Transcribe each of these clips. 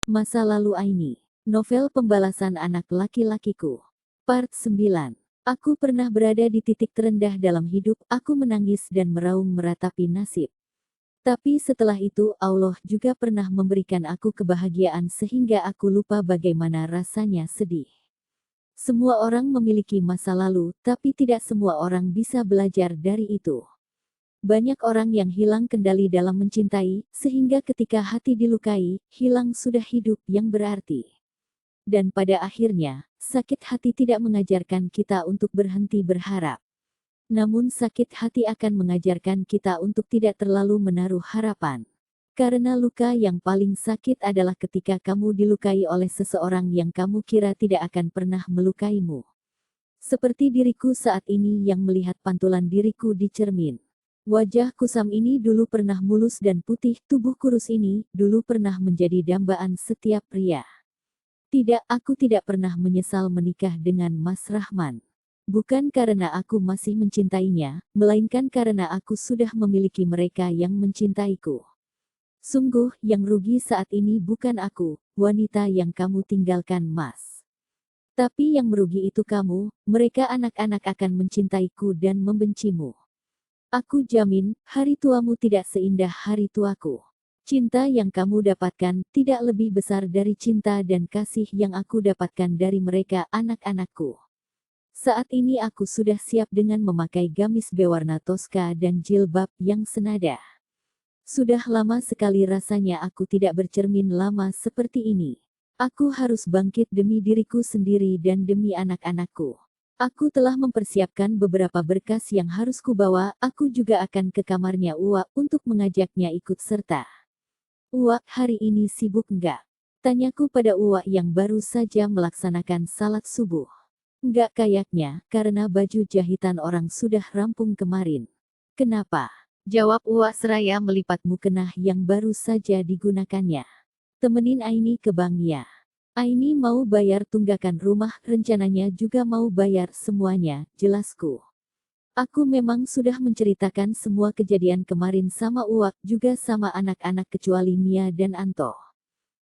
Masa lalu Aini. Novel pembalasan anak laki-lakiku. Part 9. Aku pernah berada di titik terendah dalam hidup, aku menangis dan meraung meratapi nasib. Tapi setelah itu Allah juga pernah memberikan aku kebahagiaan sehingga aku lupa bagaimana rasanya sedih. Semua orang memiliki masa lalu, tapi tidak semua orang bisa belajar dari itu. Banyak orang yang hilang kendali dalam mencintai, sehingga ketika hati dilukai, hilang sudah hidup yang berarti. Dan pada akhirnya, sakit hati tidak mengajarkan kita untuk berhenti berharap. Namun sakit hati akan mengajarkan kita untuk tidak terlalu menaruh harapan. Karena luka yang paling sakit adalah ketika kamu dilukai oleh seseorang yang kamu kira tidak akan pernah melukaimu. Seperti diriku saat ini yang melihat pantulan diriku di cermin. Wajah kusam ini dulu pernah mulus dan putih, tubuh kurus ini dulu pernah menjadi dambaan setiap pria. Tidak, aku tidak pernah menyesal menikah dengan Mas Rahman. Bukan karena aku masih mencintainya, melainkan karena aku sudah memiliki mereka yang mencintaiku. Sungguh, yang rugi saat ini bukan aku, wanita yang kamu tinggalkan Mas. Tapi yang merugi itu kamu, mereka anak-anak akan mencintaiku dan membencimu. Aku jamin, hari tuamu tidak seindah hari tuaku. Cinta yang kamu dapatkan tidak lebih besar dari cinta dan kasih yang aku dapatkan dari mereka anak-anakku. Saat ini aku sudah siap dengan memakai gamis berwarna toska dan jilbab yang senada. Sudah lama sekali rasanya aku tidak bercermin lama seperti ini. Aku harus bangkit demi diriku sendiri dan demi anak-anakku. Aku telah mempersiapkan beberapa berkas yang harus kubawa, aku juga akan ke kamarnya Uwak untuk mengajaknya ikut serta. Uwak, hari ini sibuk enggak? Tanyaku pada Uwak yang baru saja melaksanakan salat subuh. Enggak kayaknya, karena baju jahitan orang sudah rampung kemarin. Kenapa? Jawab Uwak seraya melipat mukena yang baru saja digunakannya. Temenin Aini ke bank ya. Aini mau bayar tunggakan rumah, rencananya juga mau bayar semuanya, jelasku. Aku memang sudah menceritakan semua kejadian kemarin sama Uwak, juga sama anak-anak kecuali Mia dan Anto.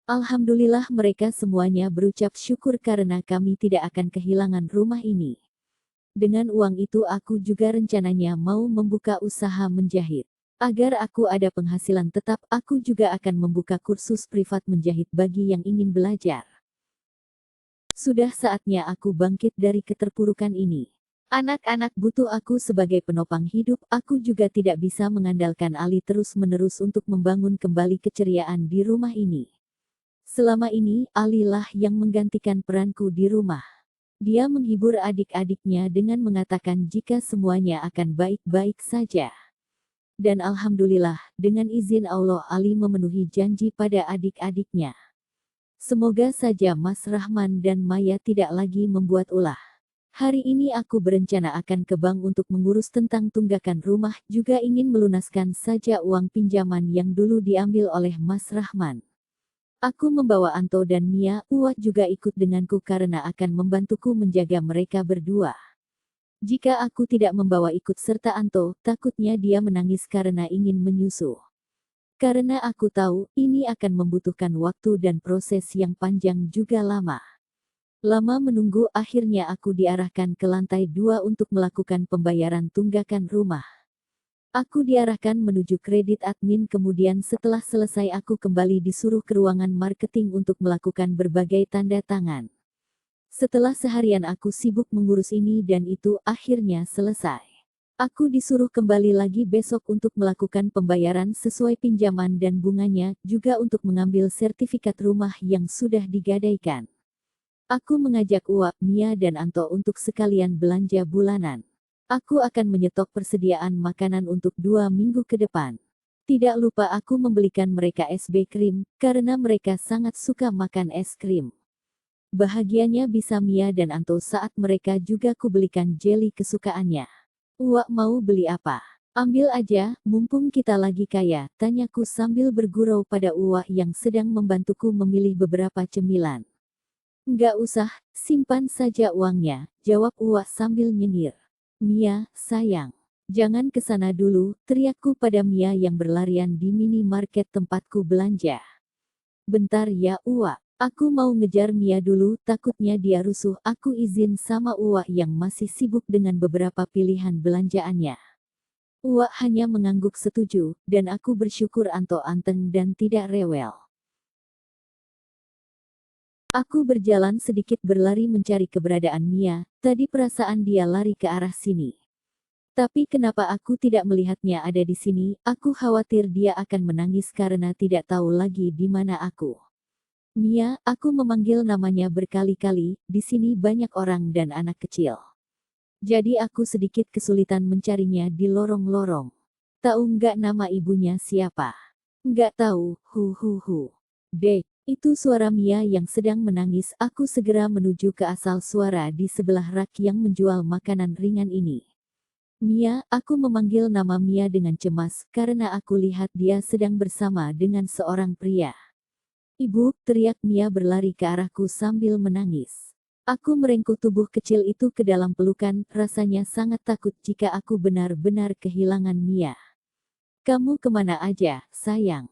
Alhamdulillah mereka semuanya berucap syukur karena kami tidak akan kehilangan rumah ini. Dengan uang itu aku juga rencananya mau membuka usaha menjahit. Agar aku ada penghasilan tetap, aku juga akan membuka kursus privat menjahit bagi yang ingin belajar. Sudah saatnya aku bangkit dari keterpurukan ini. Anak-anak butuh aku sebagai penopang hidup, aku juga tidak bisa mengandalkan Ali terus-menerus untuk membangun kembali keceriaan di rumah ini. Selama ini, Ali lah yang menggantikan peranku di rumah. Dia menghibur adik-adiknya dengan mengatakan jika semuanya akan baik-baik saja. Dan alhamdulillah, dengan izin Allah Ali memenuhi janji pada adik-adiknya. Semoga saja Mas Rahman dan Maya tidak lagi membuat ulah. Hari ini aku berencana akan ke bank untuk mengurus tentang tunggakan rumah, juga ingin melunaskan saja uang pinjaman yang dulu diambil oleh Mas Rahman. Aku membawa Anto dan Mia, Uwak juga ikut denganku karena akan membantuku menjaga mereka berdua. Jika aku tidak membawa ikut serta Anto, takutnya dia menangis karena ingin menyusu. Karena aku tahu, ini akan membutuhkan waktu dan proses yang panjang juga lama. Lama menunggu, akhirnya aku diarahkan ke lantai 2 untuk melakukan pembayaran tunggakan rumah. Aku diarahkan menuju kredit admin, kemudian setelah selesai aku kembali disuruh ke ruangan marketing untuk melakukan berbagai tanda tangan. Setelah seharian aku sibuk mengurus ini dan itu, akhirnya selesai. Aku disuruh kembali lagi besok untuk melakukan pembayaran sesuai pinjaman dan bunganya, juga untuk mengambil sertifikat rumah yang sudah digadaikan. Aku mengajak Uwak, Mia dan Anto untuk sekalian belanja bulanan. Aku akan menyetok persediaan makanan untuk 2 minggu ke depan. Tidak lupa aku membelikan mereka es krim, karena mereka sangat suka makan es krim. Bahagianya bisa Mia dan Anto saat mereka juga kubelikan jelly kesukaannya. Uwak mau beli apa? Ambil aja, mumpung kita lagi kaya, tanyaku sambil bergurau pada Uwak yang sedang membantuku memilih beberapa cemilan. Enggak usah, simpan saja uangnya, jawab Uwak sambil nyengir. Mia, sayang. Jangan kesana dulu, teriakku pada Mia yang berlarian di minimarket tempatku belanja. Bentar ya Uwa. Aku mau ngejar Mia dulu, takutnya dia rusuh. Aku izin sama Uwa yang masih sibuk dengan beberapa pilihan belanjaannya. Uwa hanya mengangguk setuju, dan aku bersyukur Anto anteng dan tidak rewel. Aku berjalan sedikit berlari mencari keberadaan Mia, tadi perasaan dia lari ke arah sini. Tapi kenapa aku tidak melihatnya ada di sini? Aku khawatir dia akan menangis karena tidak tahu lagi di mana aku. Mia, aku memanggil namanya berkali-kali, di sini banyak orang dan anak kecil. Jadi aku sedikit kesulitan mencarinya di lorong-lorong. Tahu nggak nama ibunya siapa? Nggak tahu, Dek, itu suara Mia yang sedang menangis. Aku segera menuju ke asal suara di sebelah rak yang menjual makanan ringan ini. Mia, aku memanggil nama Mia dengan cemas karena aku lihat dia sedang bersama dengan seorang pria. Ibu, teriak Mia berlari ke arahku sambil menangis. Aku merengkuh tubuh kecil itu ke dalam pelukan, rasanya sangat takut jika aku benar-benar kehilangan Mia. Kamu kemana aja, sayang?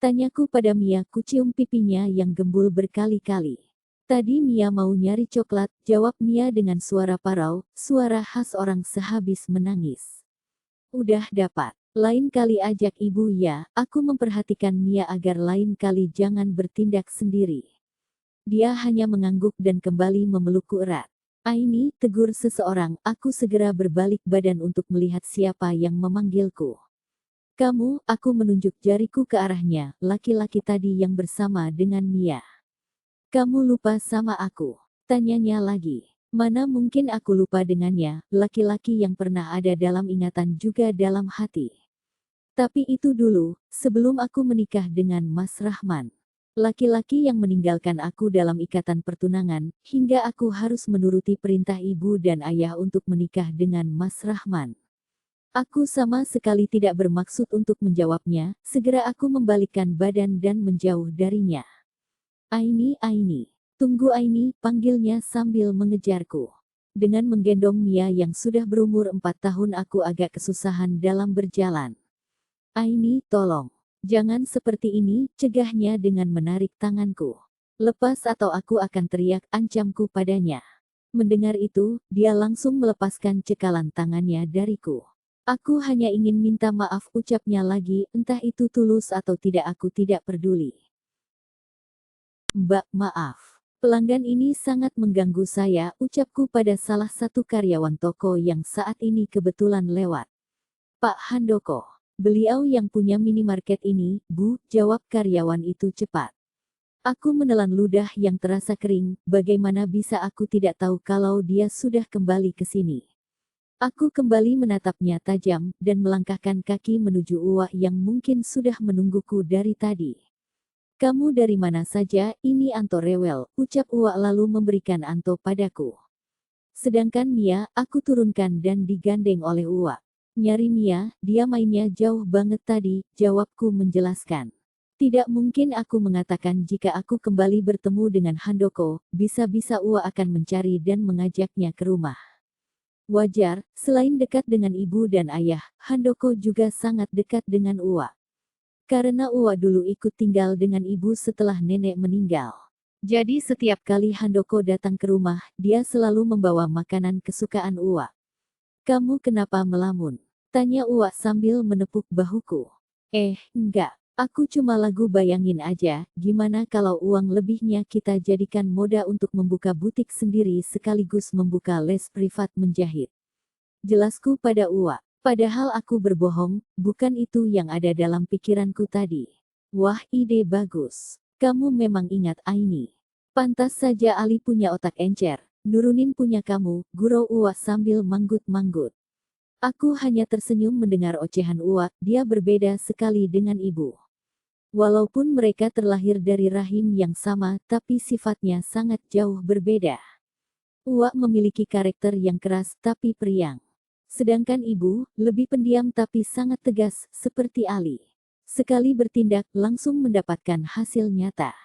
Tanyaku pada Mia, kucium pipinya yang gembul berkali-kali. Tadi Mia mau nyari coklat, jawab Mia dengan suara parau, suara khas orang sehabis menangis. Udah dapat. Lain kali ajak ibu ya, aku memperhatikan Mia agar lain kali jangan bertindak sendiri. Dia hanya mengangguk dan kembali memelukku erat. Aini, tegur seseorang, aku segera berbalik badan untuk melihat siapa yang memanggilku. Kamu, aku menunjuk jariku ke arahnya, laki-laki tadi yang bersama dengan Mia. Kamu lupa sama aku? Tanyanya lagi. Mana mungkin aku lupa dengannya, laki-laki yang pernah ada dalam ingatan juga dalam hati. Tapi itu dulu, sebelum aku menikah dengan Mas Rahman. Laki-laki yang meninggalkan aku dalam ikatan pertunangan, hingga aku harus menuruti perintah ibu dan ayah untuk menikah dengan Mas Rahman. Aku sama sekali tidak bermaksud untuk menjawabnya, segera aku membalikkan badan dan menjauh darinya. Aini, tunggu Aini, panggilnya sambil mengejarku. Dengan menggendong Mia yang sudah berumur 4 tahun aku agak kesusahan dalam berjalan. Aini, tolong. Jangan seperti ini, cegahnya dengan menarik tanganku. Lepas atau aku akan teriak, ancamku padanya. Mendengar itu, dia langsung melepaskan cekalan tangannya dariku. Aku hanya ingin minta maaf, ucapnya lagi, entah itu tulus atau tidak aku tidak peduli. Mbak, maaf. Pelanggan ini sangat mengganggu saya, ucapku pada salah satu karyawan toko yang saat ini kebetulan lewat. Pak Handoko. Beliau yang punya minimarket ini, Bu, jawab karyawan itu cepat. Aku menelan ludah yang terasa kering, bagaimana bisa aku tidak tahu kalau dia sudah kembali ke sini. Aku kembali menatapnya tajam, dan melangkahkan kaki menuju Uwa yang mungkin sudah menungguku dari tadi. Kamu dari mana saja, ini Anto rewel, ucap Uwa lalu memberikan Anto padaku. Sedangkan Mia, aku turunkan dan digandeng oleh Uwa. Nyari Mia, dia mainnya jauh banget tadi, jawabku menjelaskan. Tidak mungkin aku mengatakan jika aku kembali bertemu dengan Handoko, bisa-bisa Uwa akan mencari dan mengajaknya ke rumah. Wajar, selain dekat dengan ibu dan ayah, Handoko juga sangat dekat dengan Uwa. Karena Uwa dulu ikut tinggal dengan ibu setelah nenek meninggal. Jadi setiap kali Handoko datang ke rumah, dia selalu membawa makanan kesukaan Uwa. Kamu kenapa melamun? Tanya Uwa sambil menepuk bahuku. Enggak. Aku cuma lagu bayangin aja, gimana kalau uang lebihnya kita jadikan moda untuk membuka butik sendiri sekaligus membuka les privat menjahit. Jelasku pada Uwa. Padahal aku berbohong, bukan itu yang ada dalam pikiranku tadi. Wah, ide bagus. Kamu memang ingat Aini. Pantas saja Ali punya otak encer. Nurunin punya kamu, gurau Uwa sambil manggut-manggut. Aku hanya tersenyum mendengar ocehan Uwa, dia berbeda sekali dengan ibu. Walaupun mereka terlahir dari rahim yang sama, tapi sifatnya sangat jauh berbeda. Uwa memiliki karakter yang keras tapi periang. Sedangkan ibu, lebih pendiam tapi sangat tegas, seperti Ali. Sekali bertindak, langsung mendapatkan hasil nyata.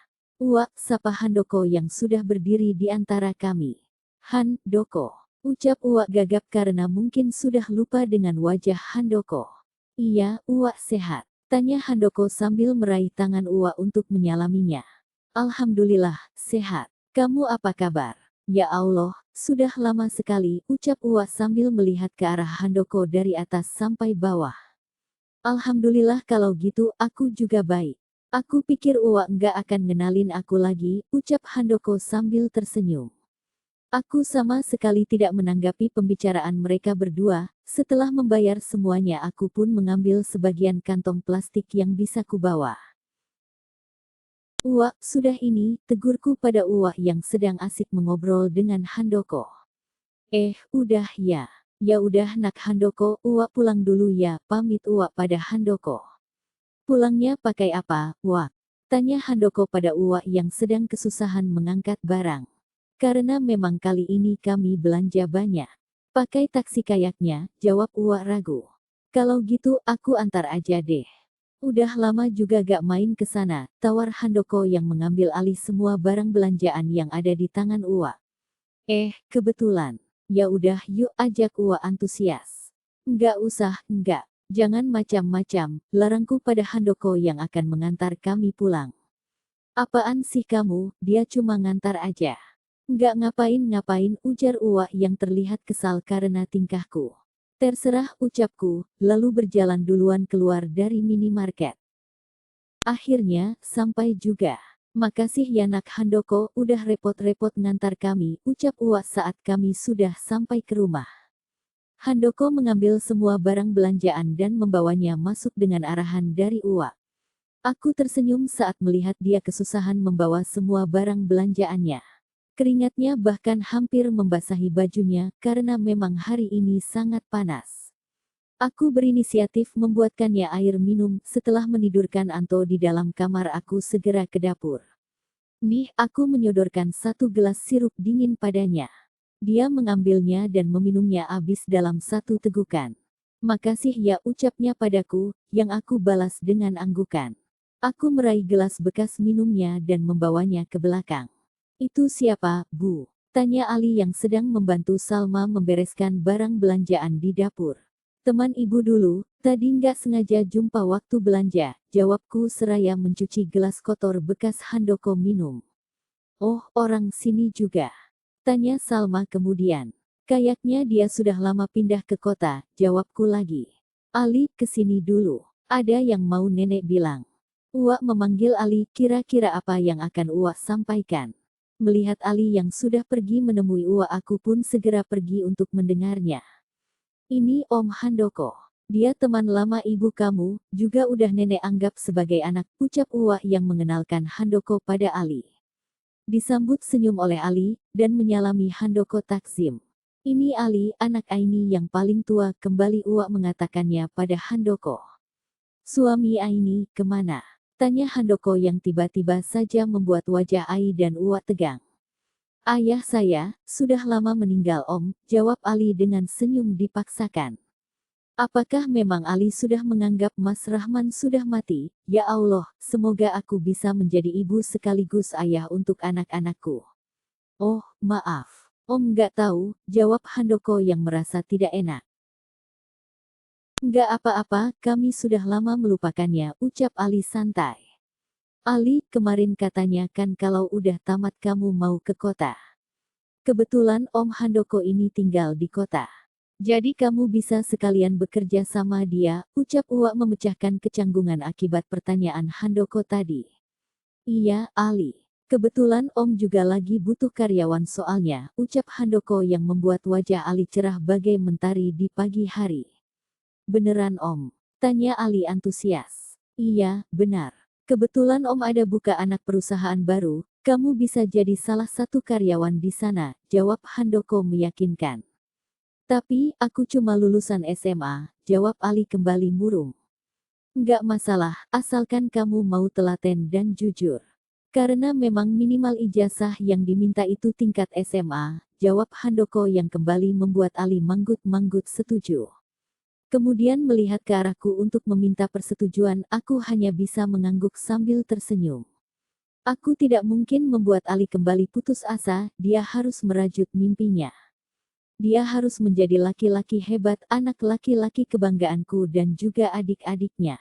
Uwa, sapa Handoko yang sudah berdiri di antara kami. Handoko. Ucap Uwa gagap karena mungkin sudah lupa dengan wajah Handoko. Iya, Uwa sehat. Tanya Handoko sambil meraih tangan Uwa untuk menyalaminya. Alhamdulillah, sehat. Kamu apa kabar? Ya Allah, sudah lama sekali, ucap Uwa sambil melihat ke arah Handoko dari atas sampai bawah. Alhamdulillah kalau gitu, aku juga baik. Aku pikir Uwa nggak akan ngenalin aku lagi, ucap Handoko sambil tersenyum. Aku sama sekali tidak menanggapi pembicaraan mereka berdua. Setelah membayar semuanya, aku pun mengambil sebagian kantong plastik yang bisa kubawa. Uwa, sudah ini, tegurku pada Uwa yang sedang asik mengobrol dengan Handoko. Udah ya. Ya udah nak Handoko, Uwa pulang dulu ya, pamit Uwa pada Handoko. Pulangnya pakai apa, Uwa? Tanya Handoko pada Uwa yang sedang kesusahan mengangkat barang. Karena memang kali ini kami belanja banyak. Pakai taksi kayaknya, jawab Uwa ragu. Kalau gitu aku antar aja deh. Udah lama juga gak main ke sana, tawar Handoko yang mengambil alih semua barang belanjaan yang ada di tangan Uwa. Kebetulan. Ya udah yuk, ajak Uwa antusias. Nggak usah, nggak. Jangan macam-macam, larangku pada Handoko yang akan mengantar kami pulang. Apaan sih kamu, dia cuma ngantar aja. Nggak ngapain-ngapain, ujar Uwa yang terlihat kesal karena tingkahku. Terserah, ucapku, lalu berjalan duluan keluar dari minimarket. Akhirnya, sampai juga. Makasih ya nak Handoko, udah repot-repot ngantar kami, ucap Uwa saat kami sudah sampai ke rumah. Handoko mengambil semua barang belanjaan dan membawanya masuk dengan arahan dari Uwa. Aku tersenyum saat melihat dia kesusahan membawa semua barang belanjaannya. Keringatnya bahkan hampir membasahi bajunya karena memang hari ini sangat panas. Aku berinisiatif membuatkannya air minum. Setelah menidurkan Anto di dalam kamar, aku segera ke dapur. Nih, aku menyodorkan 1 gelas sirup dingin padanya. Dia mengambilnya dan meminumnya habis dalam 1 tegukan. Makasih ya, ucapnya padaku, yang aku balas dengan anggukan. Aku meraih gelas bekas minumnya dan membawanya ke belakang. Itu siapa, Bu? Tanya Ali yang sedang membantu Salma membereskan barang belanjaan di dapur. Teman ibu dulu, tadi nggak sengaja jumpa waktu belanja, jawabku seraya mencuci gelas kotor bekas Handoko minum. Oh, orang sini juga? Tanya Salma kemudian. Kayaknya dia sudah lama pindah ke kota, jawabku lagi. Ali, kesini dulu. Ada yang mau nenek bilang. Uwa memanggil Ali, kira-kira apa yang akan Uwa sampaikan. Melihat Ali yang sudah pergi menemui Uwa, aku pun segera pergi untuk mendengarnya. Ini Om Handoko. Dia teman lama ibu kamu, juga udah nenek anggap sebagai anak, ucap Uwa yang mengenalkan Handoko pada Ali. Disambut senyum oleh Ali, dan menyalami Handoko takzim. Ini Ali, anak Aini yang paling tua, kembali Uwa mengatakannya pada Handoko. Suami Aini, kemana? Tanya Handoko yang tiba-tiba saja membuat wajah Ai dan Uwa tegang. Ayah saya, sudah lama meninggal Om, jawab Ali dengan senyum dipaksakan. Apakah memang Ali sudah menganggap Mas Rahman sudah mati? Ya Allah, semoga aku bisa menjadi ibu sekaligus ayah untuk anak-anakku. Oh, maaf. Om nggak tahu, jawab Handoko yang merasa tidak enak. Nggak apa-apa, kami sudah lama melupakannya, ucap Ali santai. Ali, kemarin katanya kan kalau udah tamat kamu mau ke kota. Kebetulan Om Handoko ini tinggal di kota. Jadi kamu bisa sekalian bekerja sama dia, ucap Uwa memecahkan kecanggungan akibat pertanyaan Handoko tadi. Iya, Ali. Kebetulan Om juga lagi butuh karyawan soalnya, ucap Handoko yang membuat wajah Ali cerah bagai mentari di pagi hari. Beneran Om? Tanya Ali antusias. Iya, benar. Kebetulan Om ada buka anak perusahaan baru, kamu bisa jadi salah satu karyawan di sana, jawab Handoko meyakinkan. Tapi, aku cuma lulusan SMA, jawab Ali kembali murung. Nggak masalah, asalkan kamu mau telaten dan jujur. Karena memang minimal ijazah yang diminta itu tingkat SMA, jawab Handoko yang kembali membuat Ali manggut-manggut setuju. Kemudian melihat ke arahku untuk meminta persetujuan, aku hanya bisa mengangguk sambil tersenyum. Aku tidak mungkin membuat Ali kembali putus asa, dia harus merajut mimpinya. Dia harus menjadi laki-laki hebat, anak laki-laki kebanggaanku dan juga adik-adiknya.